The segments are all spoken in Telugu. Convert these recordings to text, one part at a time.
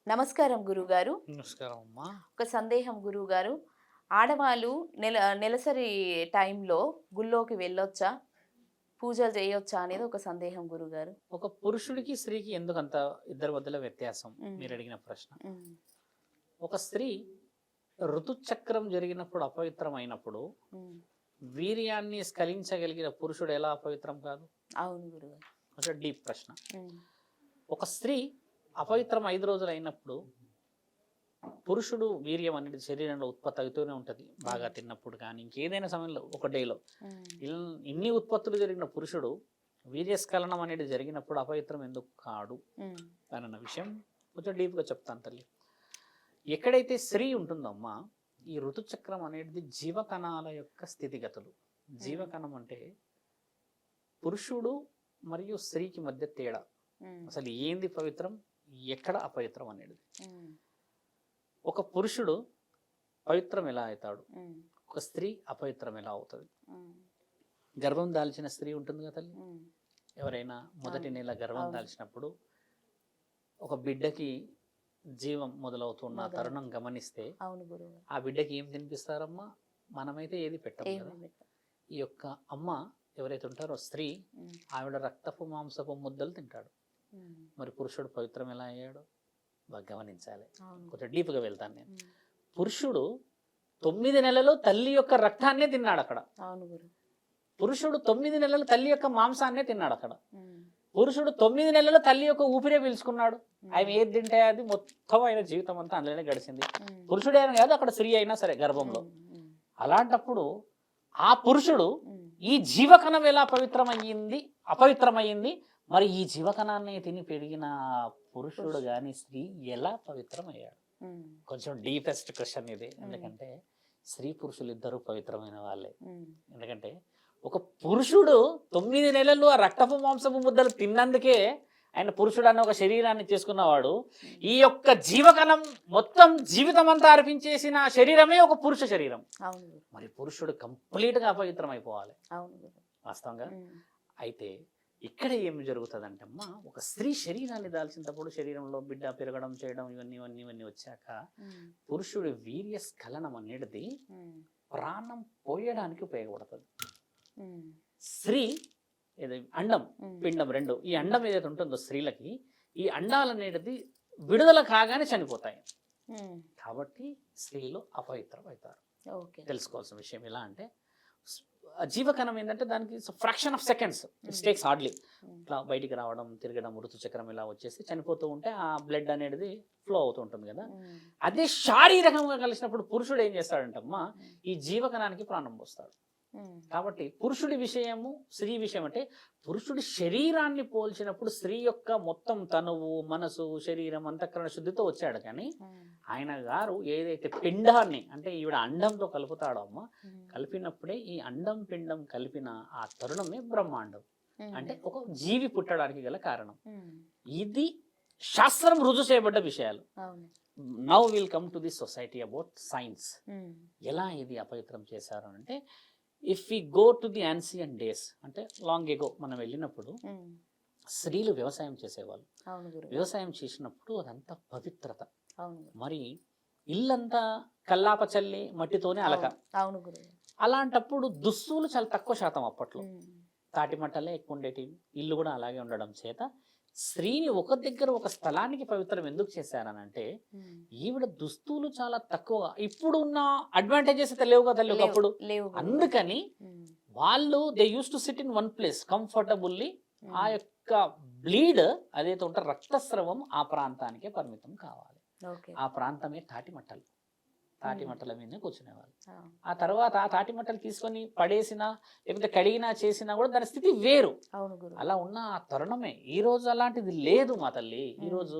నమస్కారం గురుగారు. నమస్కారం అమ్మా. ఒక సందేహం గురువుగారు. ఆడవాళ్ళు నెలసరి టైంలో గుళ్ళోకి వెళ్ళొచ్చా? పూజలు చేయొచ్చా అనేది ఒక సందేహం గురుగారు. ఒక పురుషుడికి స్త్రీకి ఎందుకంత ఇద్దరి మధ్యలో వ్యత్యాసం హ్మ్. మీరు అడిగిన ప్రశ్న. హ్మ్. ఒక స్త్రీ ఋతుచక్రం జరిగినప్పుడు అపవిత్రమైనప్పుడు హ్మ్. వీర్యాన్ని స్ఖలించగలిగిన పురుషుడు ఎలా అపవిత్రం కాదు? అవును గురుగారు. ఒక డీప్ ప్రశ్న. హ్మ్. ఒక స్త్రీ అపవిత్రం 5 రోజులు అయినప్పుడు పురుషుడు వీర్యం అనేది శరీరంలో ఉత్పత్తి అవుతూనే ఉంటుంది. బాగా తిన్నప్పుడు కానీ ఇంకేదైనా సమయంలో ఒక డేలో హ్మ్. ఇన్ని ఉత్పత్తులు జరిగిన పురుషుడు వీర్యస్ఖలనం అనేది జరిగినప్పుడు అపవిత్రం ఎందుకు కాడు హ్మ్. అన్న విషయం కొంచెం డీప్గా చెప్తాను తల్లి. ఎక్కడైతే స్త్రీ ఉంటుందమ్మా, ఈ ఋతుచక్రం అనేది జీవకణాల యొక్క స్థితిగతులు. జీవకణం అంటే పురుషుడు మరియు స్త్రీకి మధ్య తేడా. హ్మ్. అసలు ఏంది పవిత్రం, ఎక్కడ అపవిత్రం అనేది. హ్మ్. ఒక పురుషుడు పవిత్రం ఎలా అవుతాడు, హ్మ్. ఒక స్త్రీ అపవిత్రం ఎలా అవుతుంది? హ్మ్. గర్భం దాల్చిన స్త్రీ ఉంటుంది కదా తల్లి, హ్మ్. ఎవరైనా మొదటి అవును. నెల గర్భం అవును. దాల్చినప్పుడు ఒక బిడ్డకి జీవం మొదలవుతున్న తరుణం గమనిస్తే అవును గురువు. ఆ బిడ్డకి ఏం తినిపిస్తారమ్మా? మనమైతే ఏది పెట్టం కదా. ఏమి ఈ యొక్క అమ్మ ఎవరైతే ఉంటారో స్త్రీ, హ్మ్. ఆవిడ రక్తపు మాంసపు ముద్దలు తింటాడు. హ్మ్. మరి పురుషుడు పవిత్రం ఎలా అయ్యాడు బాగా గమనించాలి. అవును. కొంచెం డీప్గా వెళ్తాను నేను. హ్మ్. పురుషుడు 9 నెలలు తల్లి యొక్క రక్తాన్నే తిన్నాడు అక్కడ. అవును గురు. పురుషుడు 9 నెలలు తల్లి యొక్క మాంసాన్నే తిన్నాడు అక్కడ. హ్మ్. పురుషుడు 9 నెలలు తల్లి యొక్క ఊపిరే పీల్చుకున్నాడు. ఆయన హ్మ్. ఏది తింటే అది మొత్తం ఆయన జీవితం అంతా అందులోనే గడిచింది. హ్మ్. పురుషుడే అని కాదు, అక్కడ స్త్రీ అయినా సరే గర్భంలో. హ్మ్. అలాంటప్పుడు ఆ పురుషుడు హ్మ్. ఈ జీవకణం ఎలా పవిత్రమయ్యింది, అపవిత్రమయ్యింది? మరి ఈ జీవకణాన్ని తిని పెరిగిన పురుషుడు గాని స్త్రీ ఎలా పవిత్రమయ్యాడు? హ్మ్. కొంచెం డీపెస్ట్ క్వశ్చన్ ఇది. హ్మ్. ఎందుకంటే స్త్రీ పురుషులు ఇద్దరు పవిత్రమైన వాళ్ళే. హ్మ్. ఎందుకంటే ఒక పురుషుడు 9 నెలలు ఆ రక్తపు మాంసపు ముద్దలు తిన్నందుకే ఆయన పురుషుడు అన్న ఒక శరీరాన్ని చేసుకున్నవాడు. ఈ యొక్క జీవకణం మొత్తం జీవితం అంతా అర్పించేసిన శరీరమే ఒక పురుష శరీరం. అవును గురు. మరి పురుషుడు కంప్లీట్గా అపవిత్రం అయిపోవాలి అవును గురు. వాస్తవంగా. హ్మ్. అయితే ఇక్కడ ఏం జరుగుతుందంటే అమ్మా, ఒక స్త్రీ శరీరాన్ని దాల్చినప్పుడు శరీరంలో బిడ్డ పెరగడం చేయడం ఇవన్నీ వచ్చాక హ్మ్. పురుషుడి వీర్య స్ఖలనం అనేది హ్మ్. ప్రాణం పోయడానికి ఉపయోగపడుతుంది. హ్మ్. స్త్రీ అండం హ్మ్. పిండం రెండు, ఈ అండం ఏదైతే ఉంటుందో స్త్రీలకి, ఈ అండాలు అనేది విడుదల కాగానే చనిపోతాయి. హ్మ్. కాబట్టి స్త్రీలు అపవిత్రం అవుతారు. ఓకే. తెలుసుకోవాల్సిన విషయం ఎలా అంటే, జీవకణం ఏంటంటే దానికి fraction of seconds, it's takes hardly ఇట్లా బయటికి రావడం, తిరగడం, ఋతుచక్రం ఇలా వచ్చేసి చనిపోతూ ఉంటే ఆ బ్లడ్ అనేది ఫ్లో అవుతూ ఉంటుంది కదా. హ్మ్. అదే శారీరకంగా కలిసినప్పుడు పురుషుడు ఏం చేస్తాడంటమ్మా, ఈ జీవకణానికి ప్రాణం పోస్తాడు. హ్మ్. కాబట్టి పురుషుడి విషయము స్త్రీ విషయం అంటే, పురుషుడి శరీరాన్ని పోల్చినప్పుడు స్త్రీ యొక్క మొత్తం తనువు, మనసు, శరీరం, అంతఃకరణ శుద్ధితో వచ్చాడు. కానీ హ్మ్. ఆయన గారు ఏదైతే పిండాన్ని అంటే ఈవిడ అండంతో కలుపుతాడో అమ్మ, హ్మ్. కలిపినప్పుడే ఈ అండం పిండం కలిపిన ఆ తరుణమే బ్రహ్మాండం. హ్మ్. అంటే ఒక జీవి పుట్టడానికి గల కారణం. హ్మ్. ఇది శాస్త్రం రుజువు చేయబడ్డ విషయాలు. అవును. Now will come to the society about science. Hmm. ఎలా ఇది అపవిత్రం చేశారు అంటే, if we go to the ancient days అంటే లాంగ్ ఎగో మనం వెళ్ళినప్పుడు హ్మ్. స్త్రీలు వ్యవసాయం చేసేవాళ్ళు. అవును గురు. వ్యవసాయం చేసినప్పుడు అదంతా పవిత్రత. అవును గురు. మరి ఇల్లంతా కల్లాప చల్లి మట్టితోనే అలక. అవును గురు. అలాంటప్పుడు దుస్తులు చాలా తక్కువ శాతం అప్పట్లో. హ్మ్. తాటి మట్టలే ఎక్కువ ఉండేటివి. ఇల్లు కూడా అలాగే ఉండడం చేత స్త్రీని ఒక దగ్గర ఒక స్థలానికి పవిత్రం ఎందుకు చేశారనంటే, హ్మ్. ఈవిడ దుస్తులు చాలా తక్కువ. ఇప్పుడు ఉన్న అడ్వాంటేజెస్ అయితే లేవు కదా తల్లి ఒకప్పుడు. లేవు గురు. అందుకని హ్మ్. వాళ్ళు they use to SIT in one place comfortably. ఆ హ్మ్. యొక్క బ్లీడ్ అదైతే ఉంటారో రక్తస్రవం ఆ ప్రాంతానికే పరిమితం కావాలి. ఓకే. ఆ ప్రాంతమే తాటి మట్టలు. తాటి మట్టల మీదనే కూర్చునేవాళ్ళు. ఆ. ఆ తర్వాత ఆ తాటి మట్టలు తీసుకొని పడేసినా లేకపోతే కడిగినా చేసినా కూడా దాని స్థితి వేరు. అవును గురు. అలా ఉన్న ఆ తరుణమే. ఈరోజు అలాంటిది లేదు మా తల్లి. ఈరోజు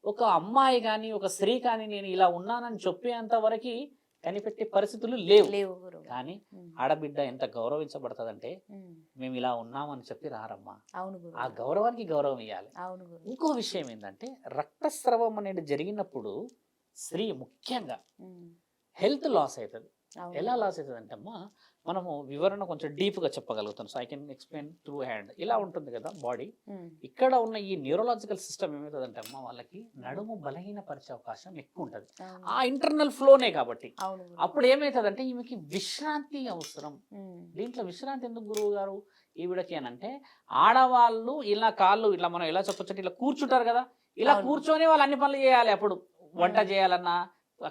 ఒక అమ్మాయి కానీ ఒక స్త్రీ కానీ నేను ఇలా ఉన్నానని చెప్పేంత వరకు కనిపెట్టే పరిస్థితులు లేవు. లేవు గురు. కానీ హ్మ్. ఆడబిడ్డ ఎంత గౌరవించబడుతుందంటే, హ్మ్. మేము ఇలా ఉన్నామని చెప్పి రారమ్మా. అవును గురు. ఆ గౌరవానికి గౌరవం ఇవ్వాలి. అవును గురు. ఇంకో విషయం ఏంటంటే, రక్తస్రావం అనేది జరిగినప్పుడు స్త్రీ ముఖ్యంగా హ్మ్. హెల్త్ లాస్ అవుతుంది. అవును. ఎలా లాస్ అవుతుంది అంటే అమ్మా, మనము వివరణ కొంచెం డీప్గా చెప్పగలుగుతాం. So I can explain through hand. ఇలా ఉంటుంది కదా బాడీ. ఉమ్, ఇక్కడ ఉన్న ఈ న్యూరలాజికల్ సిస్టమ్ ఏమవుతుందంటే అమ్మ, వాళ్ళకి నడుము బలహీనపరిచే అవకాశం ఎక్కువ ఉంటుంది. అవును. ఆ ఇంటర్నల్ ఫ్లోనే కాబట్టి. అవును గురువు. అప్పుడు ఏమవుతుందంటే ఈమెకి విశ్రాంతి అవసరం. ఉమ్, దీంట్లో విశ్రాంతి ఎందుకు గురువు గారు ఈవిడకి అని అంటే, ఆడవాళ్ళు ఇలా కాళ్ళు ఇట్లా మనం ఎలా చెప్పొచ్చు అంటే ఇలా కూర్చుంటారు కదా, ఇలా అవును. కూర్చొని వాళ్ళు అన్ని పనులు చేయాలి. అప్పుడు వంట ఉమ్, చేయాలన్నా,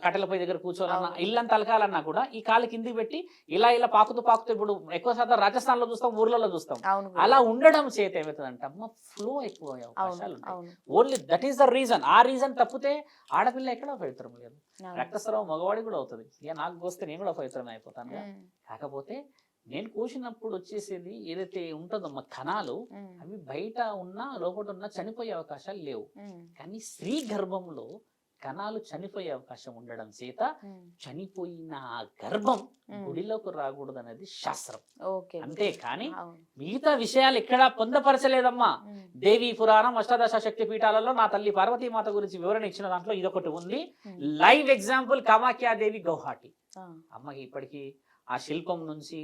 కట్టెల పొయ్యి దగ్గర కూర్చోవాలన్నా, అవును. ఇల్లంతా అలకాలన్నా కూడా ఈ కాలు కిందికి పెట్టి ఇలా ఇలా పాకుతూ ఇప్పుడు ఎక్కువ శాతం రాజస్థాన్లో చూస్తాం, ఊర్లలో చూస్తాం. అవును గురువు. అలా ఉండడం చేత ఏమవుతుందంటే అమ్మ, ఫ్లో ఎక్కువ అయ్యే అవును. అవకాశాలు ఉంటాయి. అవును. Only that is the reason. ఆ రీజన్ తప్పితే ఆడపిల్ల ఎక్కడ పవిత్రం లేదు. అవును. రక్తస్రావం మగవాడికి కూడా అవుతుంది. ఇక నాకు వస్తే నేను కూడా పవిత్రమే అయిపోతాను. ఉమ్, కాకపోతే నేను కోసినప్పుడు వచ్చేసేది ఏదైతే ఉంటుందో మా కణాలు, ఉమ్, అవి బయట ఉన్నా లోపల ఉన్నా చనిపోయే అవకాశాలు లేవు. ఉమ్, కానీ స్త్రీ గర్భంలో కణాలు చనిపోయే అవకాశం ఉండడం చేత ఉమ్, చనిపోయిన ఆ గర్భం ఉమ్. గుడిలోకి రాకూడదు అనేది శాస్త్రం. ఓకే. అంతే కానీ అవును. మిగతా విషయాలు ఎక్కడా పొందపరచలేదమ్మా. ఉమ్, దేవి పురాణం, అష్టాదశ శక్తి పీఠాలలో నా తల్లి పార్వతీమాత గురించి వివరణ ఇచ్చిన దాంట్లో ఇదొకటి ఉంది. ఉమ్, లైవ్ ఎగ్జాంపుల్ కామాఖ్యాదేవి గౌహాటి. ఆ, అమ్మకి ఇప్పటికీ ఆ శిల్పం నుంచి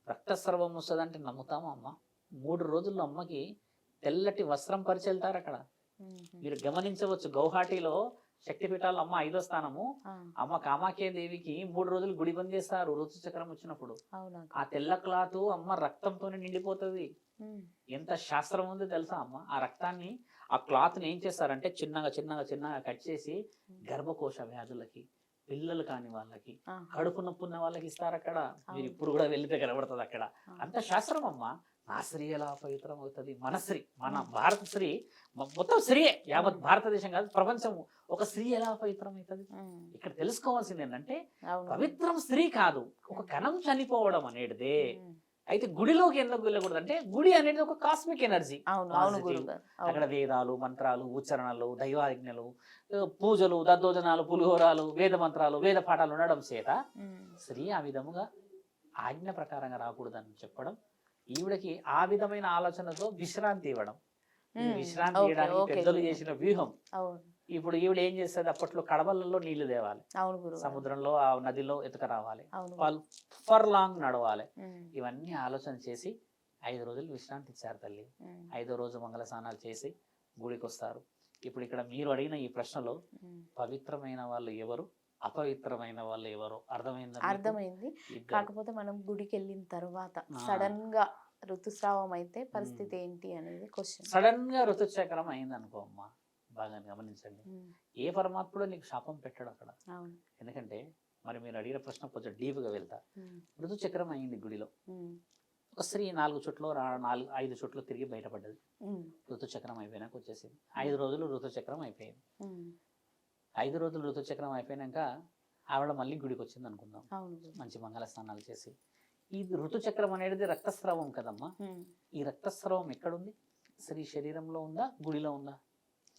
రక్తస్రావం వస్తుందంటే నమ్ముతామా అమ్మ? 3 రోజుల్లో అమ్మకి తెల్లటి వస్త్రం పరిచి వెళ్తారు అక్కడ. ఉమ్, మీరు గమనించవచ్చు, గౌహాటిలో శక్తిపీఠాల్లో అమ్మ 5వ స్థానము. ఆ, అమ్మ కామాఖ్యాదేవికి 3 రోజులు గుడి బంద్ చేస్తారు ఋతుచక్రం వచ్చినప్పుడు. అవునా. ఆ తెల్ల క్లాత్ అమ్మ రక్తంతోనే నిండిపోతుంది. ఉమ్, ఎంత శాస్త్రం ఉందో తెలుసా అమ్మ? ఆ రక్తాన్ని, ఆ క్లాత్ని ఏం చేస్తారంటే చిన్నగా చిన్నగా చిన్నగా కట్ చేసి గర్భకోశ వ్యాధులకి, పిల్లలు కాని వాళ్ళకి, ఆహా. కడుపు నొప్పి ఉన్న వాళ్ళకి ఇస్తారు అక్కడ. మీరు అవును. ఇప్పుడు కూడా వెళ్తే కనబడుతుంది అక్కడ. ఆ. అంత శాస్త్రం అమ్మ. నా స్త్రీ ఎలా పవిత్రం అవుతుంది? మన స్త్రీ, మన ఉమ్. భారత స్త్రీ, మొత్తం స్త్రీయే, యావత్ భారతదేశం కాదు ప్రపంచము, ఒక స్త్రీ ఎలా పవిత్రం అవుతుంది? ఉమ్, ఇక్కడ తెలుసుకోవాల్సింది ఏంటంటే, అవును. పవిత్రం స్త్రీ కాదు, ఒక కణం చనిపోవడం అనేటిదే. ఉమ్, అయితే గుడిలోకి ఎందుకు వెళ్ళకూడదు అంటే, గుడి అనేది ఒక కాస్మిక్ ఎనర్జీ. అవును. అవును గురువు గారు. అక్కడ వేదాలు, మంత్రాలు, ఉచ్చారణలు, దైవాజ్ఞలు, పూజలు, దద్దోజనాలు, పులిహోరాలు, వేద మంత్రాలు, వేద పాఠాలు ఉండడం చేత స్త్రీ ఆ విధముగా ఆజ్ఞ ప్రకారంగా రాకూడదని చెప్పడం, ఈవిడకి ఆ విధమైన ఆలోచనతో విశ్రాంతి ఇవ్వడం. ఈ విశ్రాంతి ఇవ్వడానికి పెద్దలు చేసిన వ్యూహం. అవును. ఇప్పుడు ఈవిడ ఏం చేస్తుంది, అప్పట్లో కడవలలో నీళ్లు తేవాలి, అవును గురువు. సముద్రంలో ఆ నదిలో ఎతుక రావాలి, అవును. వాళ్ళు ఫర్ లాంగ్ నడవాలి. ఉమ్, ఇవన్నీ ఆలోచన చేసి 5 రోజులు విశ్రాంతి ఇచ్చారు తల్లి. ఉమ్, 5వ రోజు మంగళ స్నానాలు చేసి గుడికి వస్తారు. ఇప్పుడు ఇక్కడ మీరు అడిగిన ఈ ప్రశ్నలో ఉమ్. పవిత్రమైన వాళ్ళు ఎవరు, అపవిత్రమైన వాళ్ళు ఎవరు అర్థమైందా? అర్థమైంది. ఇద్దరు. కాకపోతే మనం గుడికి వెళ్ళిన తర్వాత ఆ. సడన్ గా ఋతుస్రావం అయితే పరిస్థితి ఏంటి అనేది క్వశ్చన్. సడన్ గా ఋతుచక్రం అయింది అనుకో అమ్మా, బాగా గమనించండి. ఏ పరమాత్ముడు నీకు శాపం పెట్టాడు అక్కడ. అవును. ఎందుకంటే మరి మీరు అడిగిన ప్రశ్న కొంచెం డీప్గా వెళ్తా. ఉమ్, ఋతుచక్రం అయింది గుడిలో. ఉమ్, ఒక స్త్రీ 4 చుట్లు 5 చుట్లు తిరిగి బయటపడ్డది. ఉమ్, ఋతుచక్రం అయిపోయినాక వచ్చేసింది. 5 రోజులు ఋతుచక్రం అయిపోయింది. ఉమ్, 5 రోజులు ఋతుచక్రం అయిపోయినాక ఆవిడ మళ్ళీ గుడికి వచ్చింది అనుకుందాం, అవును గురువు. మంచి మంగళ స్నానాలు చేసి. ఈ ఋతుచక్రం అనేది రక్తస్రావం కదమ్మా. ఉమ్, ఈ రక్తస్రావం ఎక్కడుంది? స్త్రీ శరీరంలో ఉందా, గుడిలో ఉందా?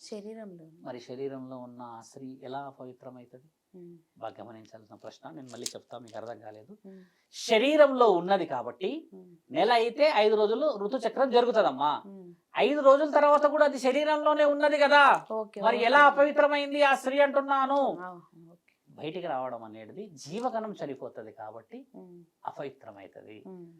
శరీరంలో. మరి శరీరంలో ఉన్న ఆ స్త్రీ ఎలా పవిత్రం అవుతుంది? ఉమ్, బాగా గమనించాల్సిన ప్రశ్న. నేను మళ్ళీ చెప్తా, మీకు అర్థం కాలేదు. ఉమ్, శరీరంలో ఉన్నది కాబట్టి ఉమ్, నెల అయితే 5 రోజులు ఋతుచక్రం జరుగుతుందమ్మా. ఉమ్. 5 రోజుల తర్వాత కూడా అది శరీరంలోనే ఉన్నది కదా. ఓకే. మరి ఎలా అపవిత్రమైంది ఆ స్త్రీ అంటున్నాను. ఆహా, ఓకే. బయటికి రావడం అనేది జీవకణం చనిపోతుంది కాబట్టి ఉమ్, అపవిత్రమవుతుంది. ఉమ్,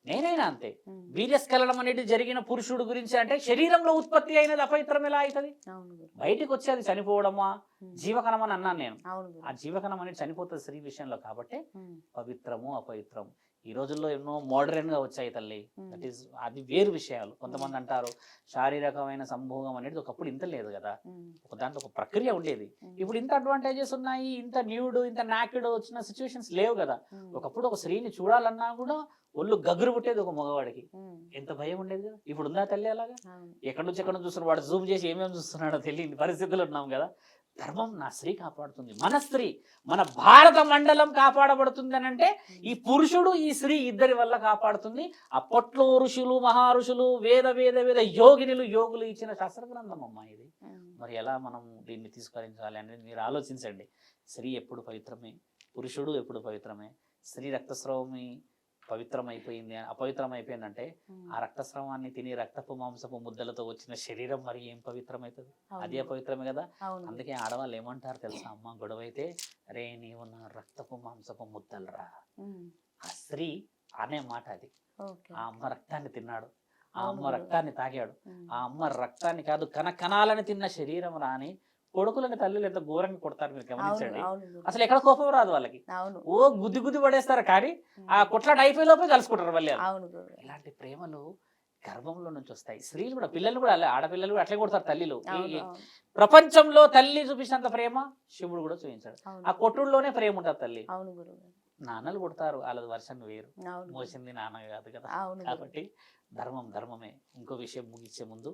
నేనైనా అంతే. ఉమ్. వీర్యస్ఖలనం అనేది జరిగిన పురుషుడు గురించి అంటే శరీరంలో ఉత్పత్తి అయినది అపవిత్రం ఎలా అవుతుంది? అవును గురువు. బయటికి వచ్చి అది చనిపోవడమా, ఉమ్, జీవకణం అని అన్నాను నేను. అవును ఆ గురువు. జీవకణం అనేది చనిపోతుంది స్త్రీ విషయంలో కాబట్టి ఉమ్, పవిత్రము అపవిత్రము. ఈ రోజుల్లో ఎన్నో మోడర్న్ గా వచ్చాయి తల్లి. ఉమ్, దట్ ఈస్ అది వేరు విషయాలు. కొంతమంది అంటారు శారీరకమైన సంభోగం అనేది ఒకప్పుడు ఇంత లేదు కదా, ఉమ్, ఒక దాంట్లో ఒక ప్రక్రియ ఉండేది. ఉమ్, ఇప్పుడు ఇంత అడ్వాంటేజెస్ ఉన్నాయి, ఇంత న్యూడ్, ఇంత నాకెడ్ వచ్చిన సిచ్యువేషన్స్ లేవు కదా. ఉమ్, ఒకప్పుడు ఒక స్త్రీని చూడాలన్నా కూడా ఒళ్ళు గగురు పుట్టేది ఒక మగవాడికి, ఉమ్, ఎంత భయం ఉండేది కదా. ఇప్పుడు ఉందా తల్లి అలాగా? అవును. ఎక్కడి నుంచి చూస్తున్నాడు, వాడు జూమ్ చేసి ఏమేమి చూస్తున్నాడో తెలియని పరిస్థితులు ఉన్నాం కదా. ధర్మం నా స్త్రీ కాపాడుతుంది, మన స్త్రీ, మన భారత మండలం కాపాడబడుతుంది అని అంటే ఈ పురుషుడు ఈ స్త్రీ ఇద్దరి వల్ల కాపాడుతుంది. అప్పట్లో ఋషులు మహారుషులు వేద వేద వేద యోగినులు యోగులు ఇచ్చిన శాస్త్ర గ్రంథం అమ్మా ఇది. ఉమ్, మరి ఎలా మనం దీన్ని తీసుకరించాలి అనేది మీరు ఆలోచించండి. స్త్రీ ఎప్పుడు పవిత్రమే, పురుషుడు ఎప్పుడు పవిత్రమే. స్త్రీ రక్తస్రావమి పవిత్రమైపోయింది, అపవిత్రమైపోయిందంటే ఉమ్, ఆ రక్తస్రావాన్ని తిని రక్తపు మాంసపు ముద్దలతో వచ్చిన శరీరం మరి ఏం పవిత్రమవుతుంది? అది అవును అపవిత్రమే కదా. అవును అందుకే ఆడవాళ్ళు ఏమంటారు తెలుసా అమ్మ, గొడవ అయితే అరే నీవు నా రక్తపు మాంసపు ముద్దలరా. ఉమ్, ఆ స్త్రీ అనే మాట అది. ఓకే ఆ అమ్మ రక్తాన్ని తిన్నాడు, ఆ అవును అమ్మ గురువు. రక్తాన్ని తాగాడు. ఉమ్, ఆ అమ్మ రక్తాన్ని కాదు కణకణాలని తిన్న శరీరం రాని కొడుకులని తల్లులు ఎంత ఘోరంగా కొడతారు మీరు అవును గమనించండి. అవును గురువు. అసలు ఎక్కడ కోపం రాదు వాళ్ళకి, అవును ఓ గుద్ది గుద్ది పడేస్తారు, కానీ ఆ ఉమ్, కొట్లాట అయిపోయే లోపే కలుసుకుంటారు మళ్ళీ. అవును గురువు. ఇలాంటి ప్రేమలు గర్భంలో నుంచి వస్తాయి. స్త్రీలు కూడా, పిల్లలు కూడా అలా, ఆడపిల్లలు కూడా అట్లే కొడతారు తల్లిలు. అవును అవును ప్రపంచంలో తల్లి చూపించినంత ప్రేమ శివుడు కూడా చూపించాడు. ఆ అవును కొట్టుల్లోనే ప్రేమ ఉంటుంది తల్లి. అవును గురువు గారు. నాన్నలు కొడతారు, వాళ్ళది వర్షన్ వేరు, అవును గురువు. మోసింది నాన్న కాదు కదా. అవును గురువు. కాబట్టి ధర్మం ధర్మమే. ఇంకో విషయం ముగించే ముందు,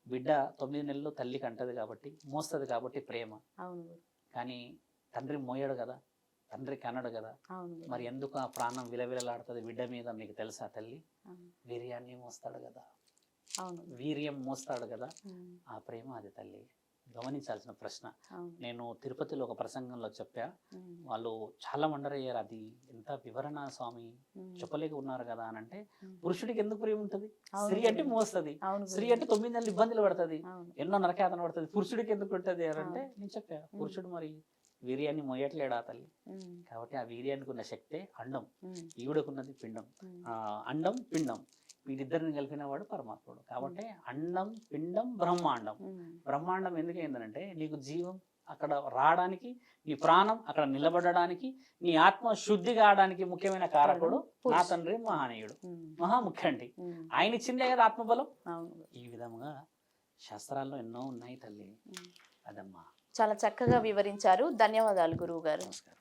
బిడ్డ 9 నెలలు తల్లికి అంటది కాబట్టి, మోస్తుంది కాబట్టి ప్రేమ. అవును గురువు. కానీ తండ్రి మోయడు కదా, తండ్రి కనడు కదా. అవును గురువు. మరి ఎందుకు ఆ ప్రాణం విలవిలలాడుతుంది బిడ్డ మీద? మీకు తెలుసా తల్లి? అవును. వీర్యాన్ని మోస్తాడు కదా, అవును గురువు. వీర్యం మోస్తాడు కదా, ఉమ్, ఆ ప్రేమ అది తల్లి. గమనించాల్సిన ప్రశ్న. అవును నేను తిరుపతిలో ఒక ప్రసంగంలో చెప్పా, ఉమ్, వాళ్ళు చాలా వండర్ అయ్యారు. అది ఎంత వివరణ స్వామి, ఉమ్, చెప్పలేక ఉన్నారు కదా అని అంటే, ఉమ్. పురుషుడికి ఎందుకు ప్రేమ ఉంటుంది? అవును స్త్రీ అంటే గురువు. మోస్తుంది, అవును స్త్రీ గురువు. అంటే 9 నెలలు ఇబ్బందులు పడుతుంది, అవును ఎన్నో నరకాదన పడుతుంది. పురుషుడికి ఎందుకు ఉంటుంది అని అంటే, అవును. నేను చెప్పా పురుషుడు మరి వీర్యాన్ని మోయట్లేడా తల్లి? ఉమ్, కాబట్టి ఆ వీర్యానికి ఉన్న శక్తే అండం, ఉమ్, ఈవిడకున్నది పిండం. ఉమ్, అండం పిండం వీరిద్దరిని కలిపిన వాడు పరమాత్ముడు. కాబట్టి అండం పిండం బ్రహ్మాండం. ఉమ్, బ్రహ్మాండం ఎందుకు ఏంటంటే, నీకు జీవం అక్కడ రావడానికి, నీ ప్రాణం అక్కడ నిలబడడానికి, నీ ఆత్మ శుద్ధి కావడానికి ముఖ్యమైన కారకుడు నా తండ్రి మహానీయుడు, ఉమ్, మహాముఖ్యండి. ఉమ్, ఆయన ఇచ్చిందే కదా ఆత్మబలం. అవును గురువు. ఈ విధంగా శాస్త్రాల్లో ఎన్నో ఉన్నాయి తల్లి. ఉమ్. అదమ్మా. చాలా చక్కగా వివరించారు. ధన్యవాదాలు గురువు గారు. నమస్కారం.